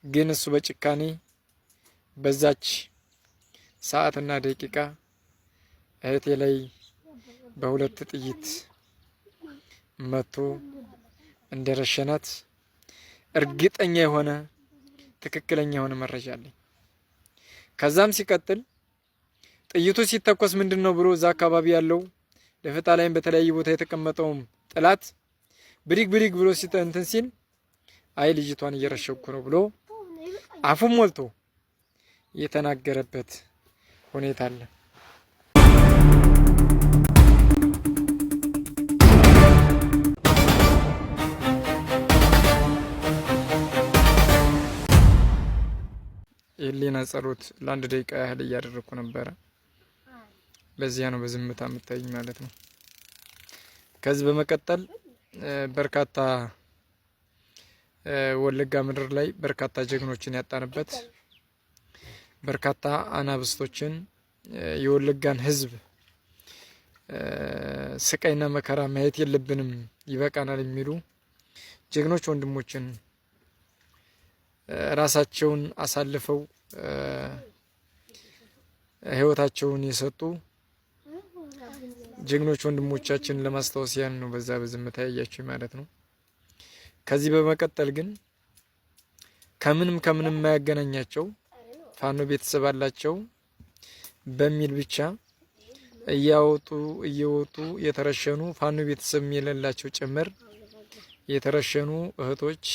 ግን እሱ በጭካኔ በዛች ሰዓትና ደቂቃ እህቴ ላይ በሁለት ጥይት መቶ እንደረሸናት እርግጠኛ የሆነ ትክክለኛ የሆነ መረጃ አለኝ። ከዛም ሲቀጥል ጥይቱ ሲተኮስ ምንድነው ብሎ እዛ አካባቢ ያለው ደፈጣ ላይም በተለያየ ቦታ የተቀመጠውም ጥላት ብሪግ ብሎ እንትን ሲል አይ ልጅቷን እየረሸኩ ነው ብሎ አፉን ሞልቶ የተናገረበት ሁኔታ አለ። የህሊና ጸሎት ለአንድ ደቂቃ ያህል እያደረኩ ነበረ። ለዚያ ነው በዝምታ የምታዩኝ ማለት ነው። ከዚህ በመቀጠል በርካታ ወለጋ ምድር ላይ በርካታ ጀግኖችን ያጣንበት በርካታ አናብስቶችን የወለጋን ህዝብ ስቃይና መከራ ማየት የለብንም ይበቃናል የሚሉ ጀግኖች ወንድሞችን ራሳቸውን አሳልፈው ህይወታቸውን የሰጡ ጀግኖች ወንድሞቻችን ለማስታወስ ያን ነው በዛ በዝምታ ያያችሁ ማለት ነው። ከዚህ በመቀጠል ግን ከምንም የማያገናኛቸው ፋኖ ቤተሰብ አላቸው በሚል ብቻ እየወጡ የተረሸኑ ፋኖ ቤተሰብ የሌላቸው ጭምር የተረሸኑ እህቶች፣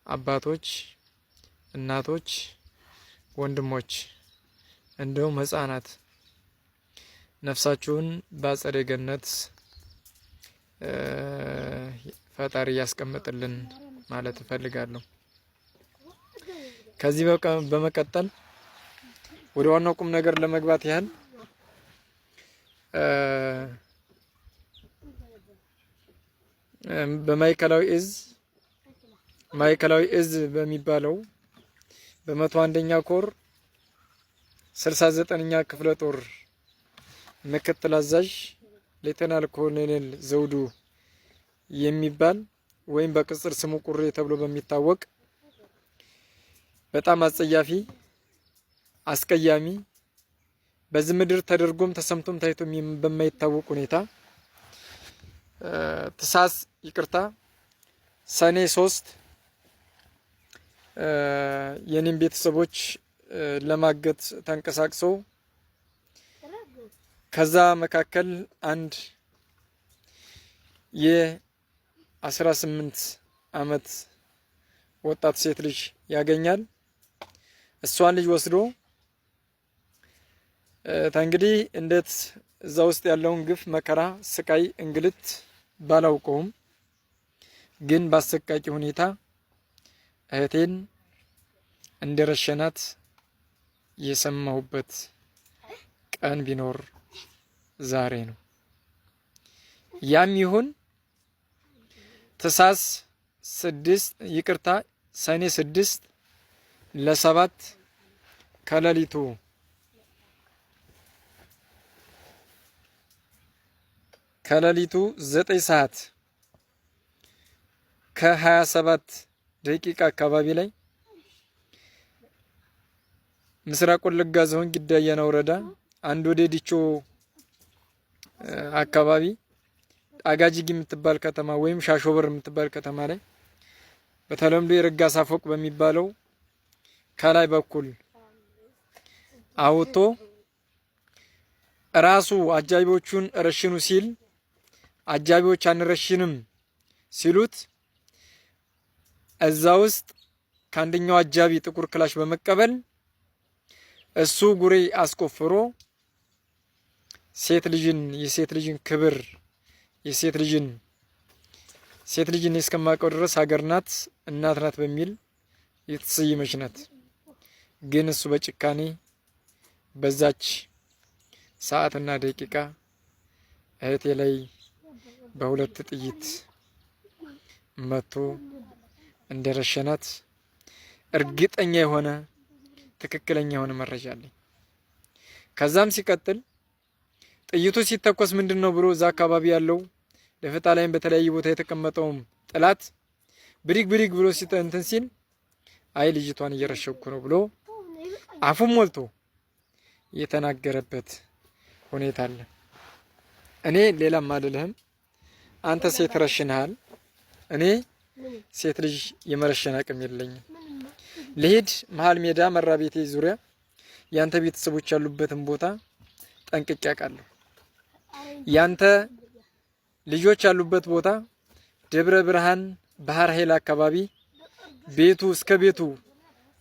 አባቶች፣ እናቶች፣ ወንድሞች እንዲሁም ህፃናት ነፍሳችሁን በአጸደ ገነት ፈጣሪ ያስቀምጥልን ማለት እፈልጋለሁ። ከዚህ በመቀጠል ወደ ዋናው ቁም ነገር ለመግባት ያህል ማዕከላዊ እዝ በሚባለው በ101ኛ ኮር 69ኛ ክፍለ ጦር ምክትል አዛዥ ሌተናል ኮሎኔል ዘውዱ የሚባል ወይም በቅጽል ስሙ ቁሬ ተብሎ በሚታወቅ በጣም አጸያፊ አስቀያሚ በዚህ ምድር ተደርጎም ተሰምቶም ታይቶም በማይታወቅ ሁኔታ ሰኔ 3 የኔም ቤተሰቦች ለማገት ተንቀሳቅሶ ከዛ መካከል አንድ የ18 አመት ወጣት ሴት ልጅ ያገኛል። እሷን ልጅ ወስዶ እንግዲህ እንዴት እዛ ውስጥ ያለውን ግፍ፣ መከራ፣ ስቃይ፣ እንግልት ባላውቀውም ግን በአሰቃቂ ሁኔታ እህቴን እንደረሸናት የሰማሁበት ቀን ቢኖር ዛሬ ነው። ያም ይሁን ሰኔ 6 ለ7 ከሌሊቱ 9 ሰዓት ከ27 ደቂቃ አካባቢ ላይ ምስራቅ ወለጋ ዞን ጊዳያና ወረዳ አንድ ወደ ዲቾ አካባቢ አጋጂጊ የምትባል ከተማ ወይም ሻሾበር የምትባል ከተማ ላይ በተለምዶ የረጋሳ ፎቅ በሚባለው ከላይ በኩል አውቶ ራሱ አጃቢዎቹን ረሽኑ ሲል አጃቢዎች አንረሽንም ሲሉት እዛ ውስጥ ከአንደኛው አጃቢ ጥቁር ክላሽ በመቀበል እሱ ጉሬ አስቆፍሮ የሴት ልጅን ክብር ሴት ልጅን እስከማውቀው ድረስ ሀገር ናት እናት ናት በሚል የተሰየመች ናት። ግን እሱ በጭካኔ በዛች ሰዓትና ደቂቃ እህቴ ላይ በሁለት ጥይት መቶ እንደረሸናት እርግጠኛ የሆነ ትክክለኛ የሆነ መረጃ አለኝ። ከዛም ሲቀጥል ጥይቱ ሲተኮስ ምንድነው ብሎ እዛ አካባቢ ያለው ደፈጣ ላይም በተለያየ ቦታ የተቀመጠውም ጥላት ብሪግ ብሎ እንትን ሲል አይ ልጅቷን እየረሸኩ ነው ብሎ አፉን ሞልቶ የተናገረበት ሁኔታ አለ። እኔ ሌላም አልልህም። አንተ ሴት ረሽነሃል። እኔ ሴት ልጅ የመረሸን አቅም የለኝም። ልሂድ መሀል ሜዳ መራቤቴ ዙሪያ ያንተ ቤተሰቦች ያሉበትን ቦታ ጠንቅቄ አውቃለሁ። ያንተ ልጆች ያሉበት ቦታ ደብረ ብርሃን ባህር ኃይል አካባቢ ቤቱ እስከ ቤቱ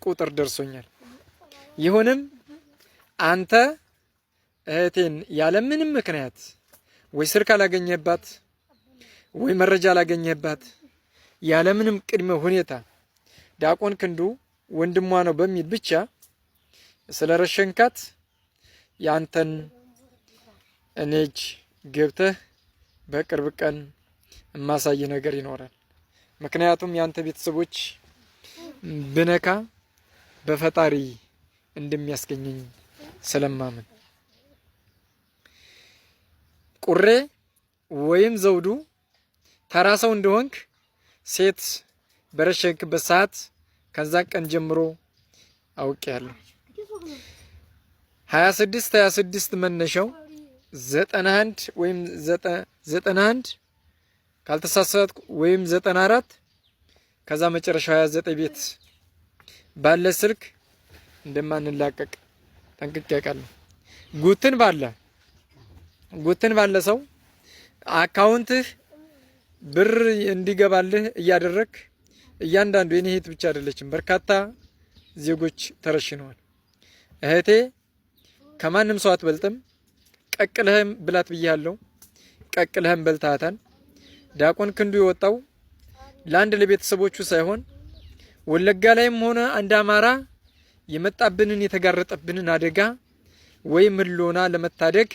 ቁጥር ደርሶኛል። ይሁንም አንተ እህቴን ያለ ምንም ምክንያት ወይ ስልክ አላገኘህባት ወይ መረጃ አላገኘህባት ያለ ምንም ቅድመ ሁኔታ ዲያቆን ክንዱ ወንድሟ ነው በሚል ብቻ ስለረሸንካት ያንተን እኔጅ ገብተህ በቅርብ ቀን የማሳይ ነገር ይኖራል። ምክንያቱም ያንተ ቤተሰቦች ብነካ በፈጣሪ እንደሚያስገኘኝ ስለማምን ቁሬ ወይም ዘውዱ ተራ ሰው እንደሆንክ ሴት በረሸንክበት ሰዓት ከዛ ቀን ጀምሮ አውቄያለሁ። 26 መነሻው 91 ወይም 91 ካልተሳሳትኩ ወይም 94 ከዛ መጨረሻው 29 ቤት ባለ ስልክ እንደማንላቀቅ ጠንቅቄ አውቃለሁ። ጉትን ባለ ሰው አካውንትህ ብር እንዲገባልህ እያደረክ እያንዳንዱ የኔ እህት ብቻ አይደለችም፣ በርካታ ዜጎች ተረሽነዋል። እህቴ ከማንም ሰው አትበልጥም። ቀቅለህም ብላት ብያለሁ። ቀቅለህም በልታታን። ዲያቆን ክንዱ የወጣው ለአንድ ለቤተሰቦቹ ሳይሆን ወለጋ ላይም ሆነ አንድ አማራ የመጣብንን የተጋረጠብንን አደጋ ወይም ህልውና ለመታደግ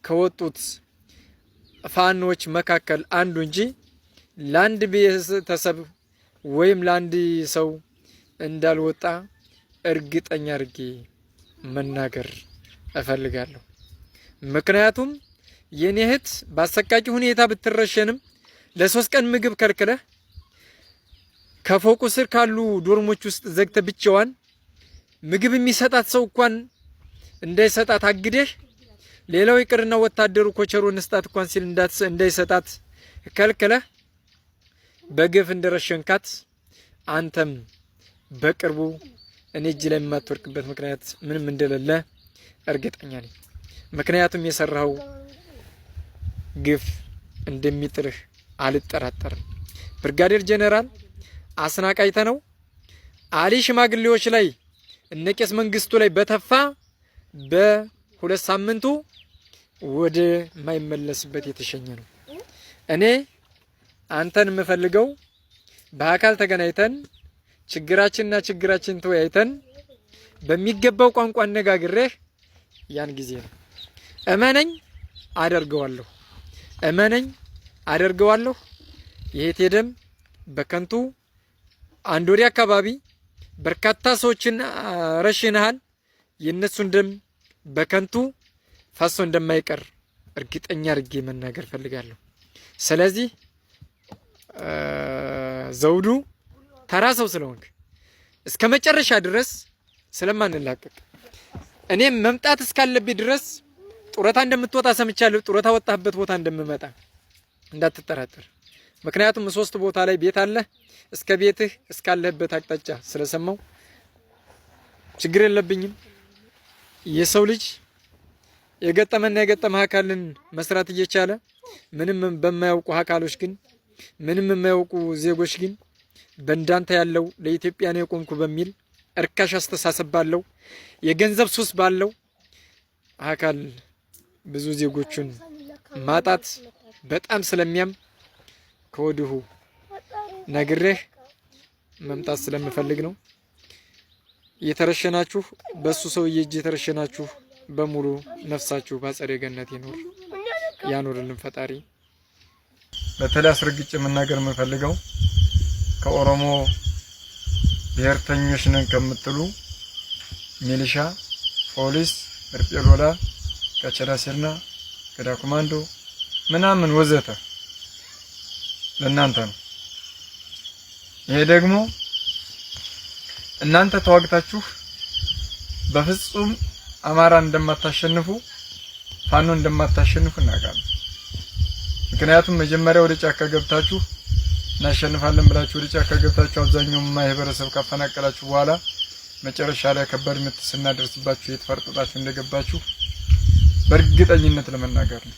ከወጡት ፋኖች መካከል አንዱ እንጂ ለአንድ ቤተሰብ ወይም ለአንድ ሰው እንዳልወጣ እርግጠኛ አድርጌ መናገር እፈልጋለሁ። ምክንያቱም የኔ እህት በአሰቃቂ ሁኔታ ብትረሸንም ለ3 ቀን ምግብ ከልክለህ ከፎቁ ስር ካሉ ዶርሞች ውስጥ ዘግተ ብቻዋን ምግብ የሚሰጣት ሰው እንኳን እንዳይሰጣት አግደህ ሌላው ይቅርና ወታደሩ ኮቸሮን ስጣት እንኳን ሲል እንዳይሰጣት ከልክለህ በግፍ እንደረሸንካት አንተም በቅርቡ እኔ እጅ ላይ የማትወርቅበት ምክንያት ምንም እንደሌለ እርግጠኛ ነኝ። ምክንያቱም የሰራው ግፍ እንደሚጥልህ አልጠራጠርም። ብርጋዴር ጀነራል አስናቃይተ ነው አሊ ሽማግሌዎች ላይ እነ ቄስ መንግስቱ ላይ በተፋ በ2 ሳምንቱ ወደ ማይመለስበት የተሸኘ ነው። እኔ አንተን የምፈልገው በአካል ተገናኝተን ችግራችን ተወያይተን በሚገባው ቋንቋ አነጋግሬህ ያን ጊዜ ነው። እመነኝ አደርገዋለሁ። የእህቴ ደም በከንቱ አንድ ወዲያ አካባቢ በርካታ ሰዎችን ረሽነሃል። የእነሱን ደም በከንቱ ፈሶ እንደማይቀር እርግጠኛ አድርጌ መናገር ፈልጋለሁ። ስለዚህ ዘውዱ ተራ ሰው ስለሆንክ እስከ መጨረሻ ድረስ ስለማንላቀቅ እኔም መምጣት እስካለብኝ ድረስ ጡረታ እንደምትወጣ ሰምቻለሁ። ጡረታ ወጣህበት ቦታ እንደምመጣ እንዳትጠራጠር። ምክንያቱም 3 ቦታ ላይ ቤት አለ። እስከ ቤትህ እስካለህበት አቅጣጫ ስለሰማው ችግር የለብኝም። የሰው ልጅ የገጠመና የገጠመ አካልን መስራት እየቻለ ምንም በማያውቁ አካሎች ግን ምንም የማያውቁ ዜጎች ግን በእንዳንተ ያለው ለኢትዮጵያ ነው የቆምኩ በሚል እርካሽ አስተሳሰብ ባለው የገንዘብ ሱስ ባለው አካል ብዙ ዜጎችን ማጣት በጣም ስለሚያም ከወዲሁ ነግሬህ መምጣት ስለምፈልግ ነው። የተረሸናችሁ በሱ ሰውዬ እጅ የተረሸናችሁ በሙሉ ነፍሳችሁ በአጸደ ገነት ይኖር ያኖርልን ፈጣሪ። በተለይ አስረግጬ መናገር የምፈልገው ከኦሮሞ ብሔርተኞች ነን ከምትሉ ሚሊሻ፣ ፖሊስ፣ እርጴሎላ፣ ቀቸራ ሲርና፣ ገዳ ኮማንዶ ምናምን ወዘተ ለእናንተ ነው። ይሄ ደግሞ እናንተ ተዋግታችሁ በፍጹም አማራን እንደማታሸንፉ ፋኖ እንደማታሸንፉ እናውቃለን። ምክንያቱም መጀመሪያ ወደ ጫካ ገብታችሁ እናሸንፋለን ብላችሁ ወደ ጫካ ገብታችሁ አብዛኛው ማህበረሰብ ካፈናቀላችሁ በኋላ መጨረሻ ላይ ከባድ ምት ስናደርስባችሁ የተፈርጠጣችሁ እንደገባችሁ በእርግጠኝነት ለመናገር ነው።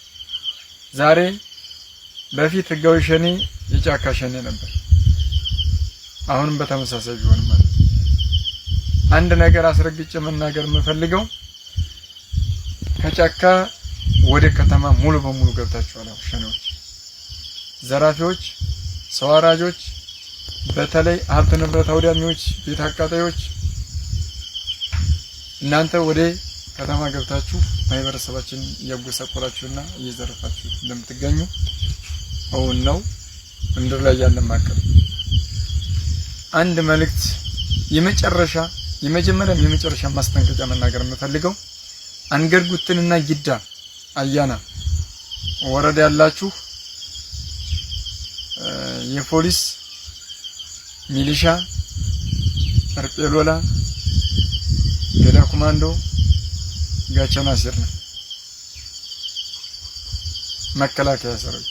ዛሬ በፊት ህጋዊ ሸኔ የጫካ ሸኔ ነበር። አሁንም በተመሳሳይ ቢሆን ማለት አንድ ነገር አስረግጬ መናገር የምፈልገው ከጫካ ወደ ከተማ ሙሉ በሙሉ ገብታችኋል። ሸኔዎች፣ ዘራፊዎች፣ ሰው አራጆች፣ በተለይ ሀብት ንብረት አውዳሚዎች፣ ቤት አቃጣዮች እናንተ ወደ ከተማ ገብታችሁ ማህበረሰባችን እያጎሳቆላችሁና እየዘረፋችሁ እንደምትገኙ እውን ነው። ምድር ላይ ያለ ማከል አንድ መልእክት የመጨረሻ ማስጠንቀቂያ መናገር የምፈልገው አንገርጉትንና ጊዳ አያና ወረዳ ያላችሁ የፖሊስ ሚሊሻ አርጴሎላ ገዳ ኮማንዶ ጋቸና ሲር ነው መከላከያ ሰራዊት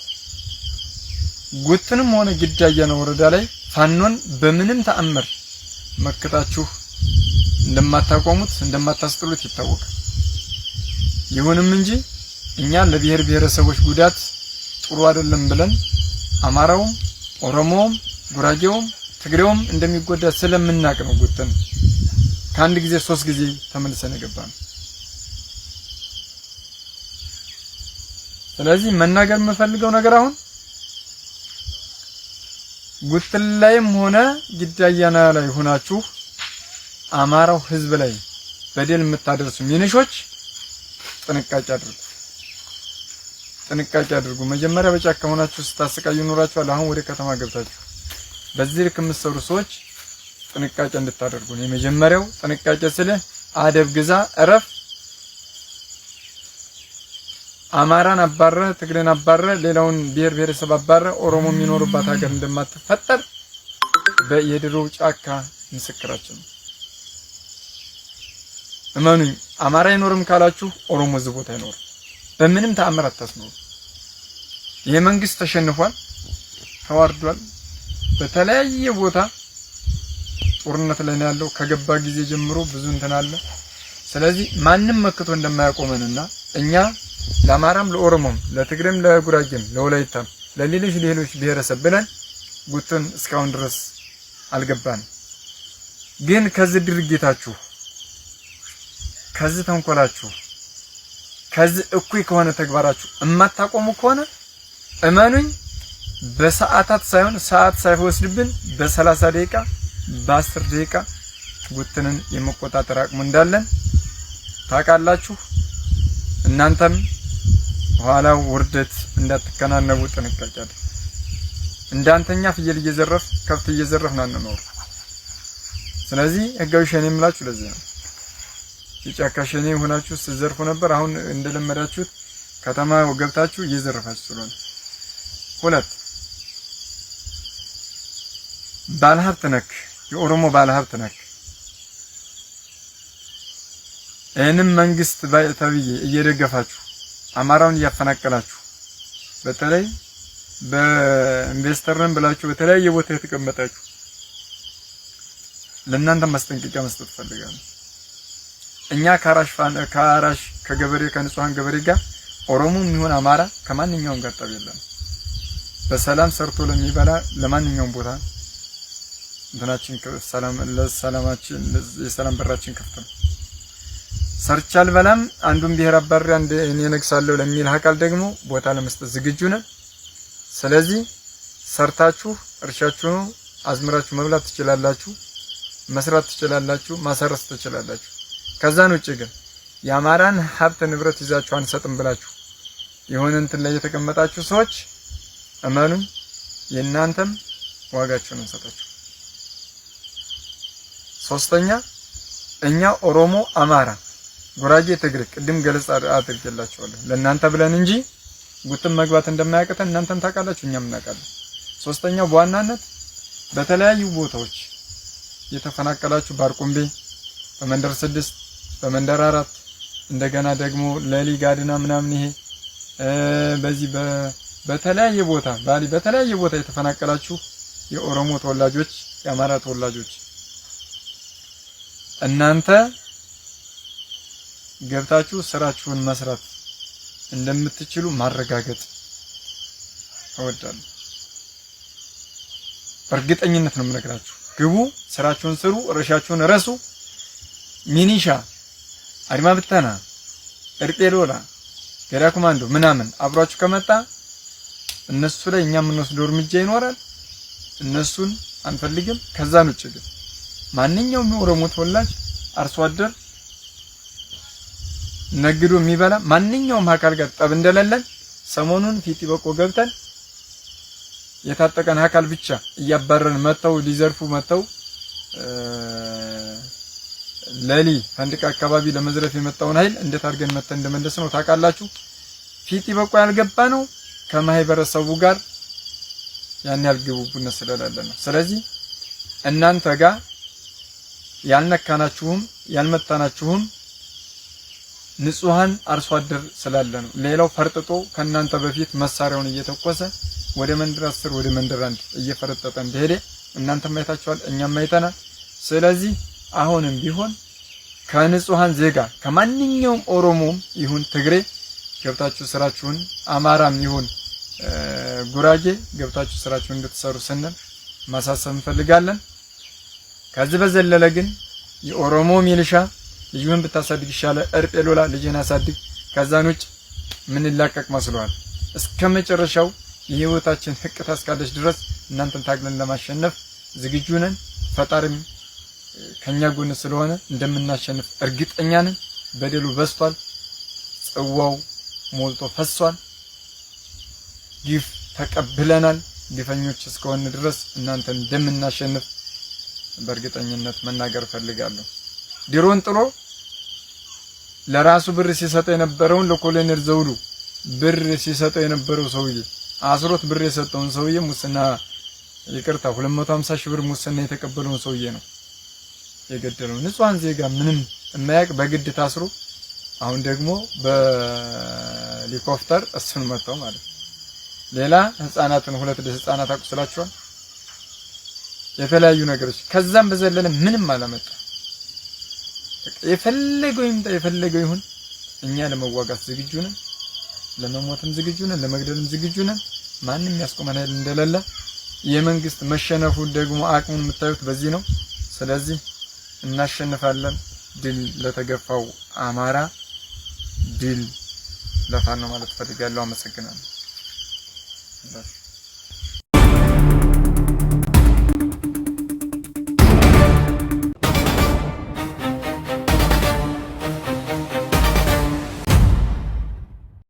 ጉትንም ሆነ ጊዳ አያና ወረዳ ላይ ፋኖን በምንም ተአምር መከታችሁ እንደማታቆሙት እንደማታስጥሉት ይታወቃል። ይሁንም እንጂ እኛ ለብሔር ብሔረሰቦች ጉዳት ጥሩ አይደለም ብለን አማራውም ኦሮሞውም ጉራጌውም ትግሬውም እንደሚጎዳ ስለምናቅ ነው ጉትን ከአንድ ጊዜ 3 ጊዜ ተመልሰን ገባን። ስለዚህ መናገር የምፈልገው ነገር አሁን ጉትን ላይም ሆነ ጊዳያና ላይ ሆናችሁ አማራው ህዝብ ላይ በደል የምታደርሱ ሚኒሾች ጥንቃቄ አድርጉ። መጀመሪያ በጫካ ሆናችሁ ስታሰቃዩ ኖራችኋል። አሁን ወደ ከተማ ገብታችሁ በዚህ ልክ የምትሰሩ ሰዎች ጥንቃቄ እንድታደርጉ ነው። የመጀመሪያው ጥንቃቄ ስለ አደብ ግዛ፣ እረፍ። አማራን አባረ፣ ትግሬን አባረ፣ ሌላውን ብሔር ብሔረሰብ አባረ ኦሮሞ የሚኖርባት ሀገር እንደማትፈጠር በየድሮው ጫካ ምስክራችን ነው። እመኑኝ፣ አማራ አይኖርም ካላችሁ ኦሮሞ እዚህ ቦታ አይኖርም። በምንም ተአምር አታስኖሩ። ይሄ መንግስት ተሸንፏል፣ ተዋርዷል። በተለያየ ቦታ ጦርነት ላይ ነው ያለው። ከገባ ጊዜ ጀምሮ ብዙ እንትን አለ። ስለዚህ ማንም መክቶ እንደማያቆመንና እኛ ለአማራም ለኦሮሞም ለትግሬም ለጉራጌም ለወላይታም ለሌሎች ብሔረሰብ ብለን ጉትን እስካሁን ድረስ አልገባንም። ግን ከዚህ ድርጊታችሁ ከዚህ ተንኮላችሁ ከዚህ እኩይ ከሆነ ተግባራችሁ እማታቆሙ ከሆነ እመኑኝ በሰዓታት ሳይሆን ሰዓት ሳይወስድብን በ30 ደቂቃ በ10 ደቂቃ ጉትንን የመቆጣጠር አቅሙ እንዳለን ታውቃላችሁ። እናንተም ኋላው ውርደት እንዳትከናነቡ ጥንቃቄ አድርጉ። እንዳንተኛ ፍየል እየዘረፍ ከብት እየዘረፍ ናንኖር። ስለዚህ ህጋዊ ሸኔ የምላችሁ ለዚህ ነው። የጫካ ሸኔ ሆናችሁ ስትዘርፉ ነበር። አሁን እንደለመዳችሁት ከተማ ገብታችሁ እየዘረፋችሁ ስለሆነ። 2 ባለሀብት ነክ የኦሮሞ ባለሀብት ነክ እኔም መንግስት ተብዬ እየደገፋችሁ አማራውን እያፈናቀላችሁ በተለይ በኢንቨስተርን ብላችሁ በተለያየ ቦታ የተቀመጣችሁ ለእናንተ ማስጠንቀቂያ መስጠት ፈልጋለሁ። እኛ ከአራሽ ከገበሬ ከንጹሃን ገበሬ ጋር ኦሮሞም ይሁን አማራ ከማንኛውም ጋር ጠብ የለም። በሰላም ሰርቶ ለሚበላ ለማንኛውም ቦታ እንትናችን ሰላም ለሰላማችን የሰላም በራችን ክፍት ነው። ሰርቻል በላም አንዱን ብሔር አባሪ አንድ እኔ ነግሳለሁ ለሚል አካል ደግሞ ቦታ ለመስጠት ዝግጁ ነን። ስለዚህ ሰርታችሁ እርሻችሁን አዝምራችሁ መብላት ትችላላችሁ፣ መስራት ትችላላችሁ፣ ማሰረስ ትችላላችሁ። ከዛን ውጪ ግን የአማራን ሀብት ንብረት ይዛችሁ አንሰጥም ብላችሁ የሆነ እንትን ላይ የተቀመጣችሁ ሰዎች እመኑ የእናንተም ዋጋችሁን እንሰጣችሁ። 3ኛ እኛ ኦሮሞ፣ አማራ፣ ጉራጌ፣ ትግሬ ቅድም ገለጻ አድርጌላችኋለሁ ለእናንተ ብለን እንጂ ጉትም መግባት እንደማያቀተን እናንተም ታውቃላችሁ፣ እኛም እናውቃለን። 3ኛው በዋናነት በተለያዩ ቦታዎች የተፈናቀላችሁ ባርቁምቤ በመንደር 6 በመንደር 4 እንደገና ደግሞ ለሊ ጋድና ምናምን ይሄ በዚህ በተለያየ ቦታ ባሊ በተለያየ ቦታ የተፈናቀላችሁ የኦሮሞ ተወላጆች የአማራ ተወላጆች እናንተ ገብታችሁ ስራችሁን መስራት እንደምትችሉ ማረጋገጥ እወዳለሁ። በእርግጠኝነት ነው የምነግራችሁ። ግቡ፣ ስራችሁን ስሩ፣ እርሻችሁን ረሱ። ሚኒሻ፣ አድማ ብተና፣ እርጴሎላ፣ ገዳ ኮማንዶ ምናምን አብሯችሁ ከመጣ እነሱ ላይ እኛ የምንወስደው እርምጃ ይኖራል። እነሱን አንፈልግም። ከዛን ውጭ ግን ማንኛውም የኦሮሞ ተወላጅ አርሶ አደር ነግዶ የሚበላ ማንኛውም አካል ጋር ጠብ እንደሌለን ሰሞኑን ፊት በቆ ገብተን የታጠቀን አካል ብቻ እያባረን መተው ሊዘርፉ መተው ለሊ ፈንድቅ አካባቢ ለመዝረፍ የመጣውን ኃይል እንዴት አድርገን መተን እንደመለስ ነው ታውቃላችሁ። ፊት በቆ ያልገባ ነው ከማህበረሰቡ ጋር ያን ያልገቡብን ስለሌለ ነው። ስለዚህ እናንተ ጋር ያልነካናችሁም ያልመታናችሁም ንጹሃን አርሶ አደር ስላለ ነው። ሌላው ፈርጥጦ ከናንተ በፊት መሳሪያውን እየተኮሰ ወደ መንደር 10 ወደ መንደር 1 እየፈረጠጠ እንደሄደ እናንተም አይታችኋል፣ እኛም አይተናል። ስለዚህ አሁንም ቢሆን ከንጹሃን ዜጋ ከማንኛውም ኦሮሞም ይሁን ትግሬ ገብታችሁ ስራችሁን አማራም ይሁን ጉራጌ ገብታችሁ ስራችሁን እንድትሰሩ ስንል ማሳሰብ እንፈልጋለን። ከዚህ በዘለለ ግን የኦሮሞ ሚሊሻ ልጅህን ብታሳድግ ይሻላል፣ እርጴሎላ ልጅህን አሳድግ። ከዛን ውጭ ምን ላቀቅ መስሏል? እስከመጨረሻው የህይወታችን ህቅታ እስካለች ድረስ እናንተን ታግለን ለማሸነፍ ዝግጁ ነን። ፈጣሪም ከኛ ጎን ስለሆነ እንደምናሸንፍ እርግጠኛ ነን። በደሉ በስቷል፣ ጽዋው ሞልቶ ፈሷል። ግፍ ተቀብለናል። ግፈኞች እስከሆነ ድረስ እናንተን እንደምናሸንፍ በእርግጠኝነት መናገር ፈልጋለሁ። ድሮን ጥሎ ለራሱ ብር ሲሰጠው የነበረውን ለኮሎኔል ዘውዱ ብር ሲሰጠው የነበረው ሰውዬ አስሮት ብር የሰጠውን ሰውዬ ሙስና ይቅርታ 250 ሺህ ብር ሙስና የተቀበለውን ሰውዬ ነው የገደለው። ንጹሃን ዜጋ ምንም የማያውቅ በግድ ታስሮ አሁን ደግሞ በሄሊኮፕተር እሱን መጣው ማለት ነው። ሌላ ህፃናትን 2 ህፃናት አቁስላቸዋል። የተለያዩ ነገሮች ከዛም በዘለለ ምንም አላመጣ። የፈለገው ይምጣ የፈለገው ይሁን እኛ ለመዋጋት ዝግጁ ነን፣ ለመሞትም ዝግጁ ነን፣ ለመግደልም ዝግጁ ነን። ማንንም ያስቆመን ኃይል እንደሌለ የመንግስት መሸነፉ ደግሞ አቅሙን የምታዩት በዚህ ነው። ስለዚህ እናሸንፋለን። ድል ለተገፋው አማራ፣ ድል ለፋኖ ማለት ፈልጋለሁ። አመሰግናለሁ።